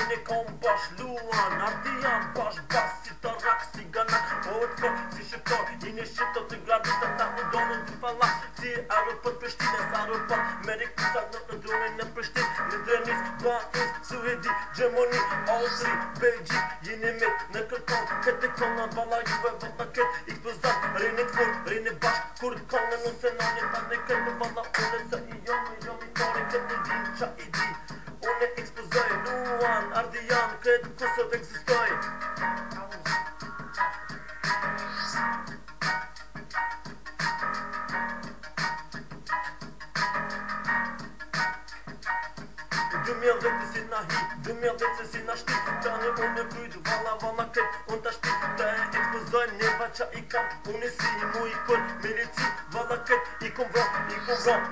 Unë kom bash luan, ardian bash bas, si të rak, si ganak, po e të kër, si shqiptar, jini shqiptar të gradit, ta u donën të falla, si aeroport Prishtines, aeroport Merikuca në dronin në Prishtin, në Drenis, Banis, Suedi, Gjermani, Austri, Belgjik, jini mit, në kërkon, këtë kona, vala juve, vata këtë, eksplozat, rinit fort, rinit bashk, kur kongën në senanit, ta në këtë vala, une se i jomi tari, këtë din, qa i di, une ekspozoj, luan, ardian, këtë Kosovë eksistoj. Dëmjel vete si na hi, dëmjel vete si na shti, tani unë e kryt, vala kret, unë ta shti, ta e ekspozoj, neva qa i kam, unë si i mu i kër, milici, vala kret, i kom vra,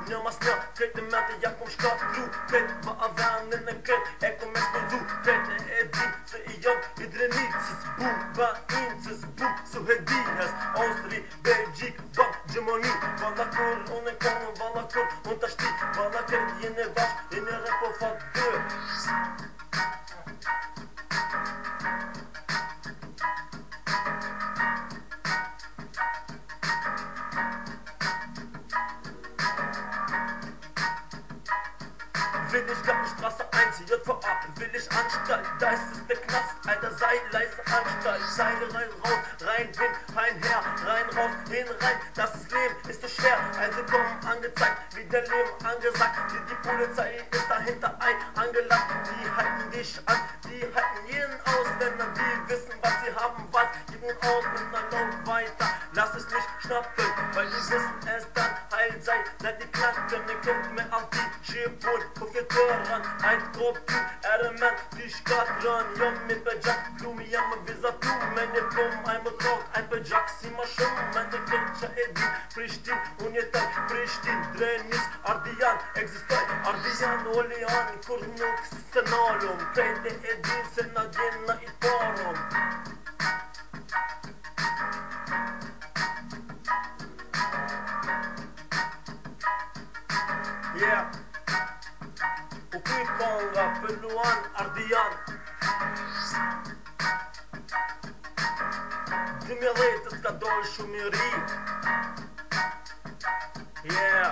një mas një, kret e mente, ja kom shkatru, kret, va avenë në kret, e kom eksplozu, kret e di, se i jam i drenicës, bum, ba incës, bum, Suhedihes, Austri, Belgjik, bam, Gjermani, vala kër, unë e kom, vala kër, unë ta shti, vala kret, jene vash, jene repo fat dë. Will ich Gartenstraße 1, JVA, will ich Anstalt, da ist es der Knast, Alter, sei leise Anstalt, Seile rein, raus, rein, hin, rein, her, rein, raus, hin, rein, das Leben ist so schwer, also komm, angezeigt, wie der Leben angesagt, die Polizei ist dahinter angelacht, die halten dich an, die halten jeden Ausländer, die wissen, was sie haben, was, geben aus und dann lauf weiter, lass es nicht schnappen, weil die wissen es dann heil sei, seid die Knacken, ihr könnt mir auf die Schirpol, profiteran, ein Tropfen, Ermen, die Stadtran, jom mit Bejak, Blumi, jammer, visa tu, meine Pum, ein Betrag, ein Bejak, si ma schon, meine Kentscha, Edi, Prishtin, Unietak, Prishtin, Drenis, Ardian, existoj, Ardian, Olian, Kurnuk, Senalum, Krejte, Edi, Senadjena, i parom. Yeah. U kuj konga, pëlluan, ardian 2010 s'ka dollë shumë i ri. Yeah.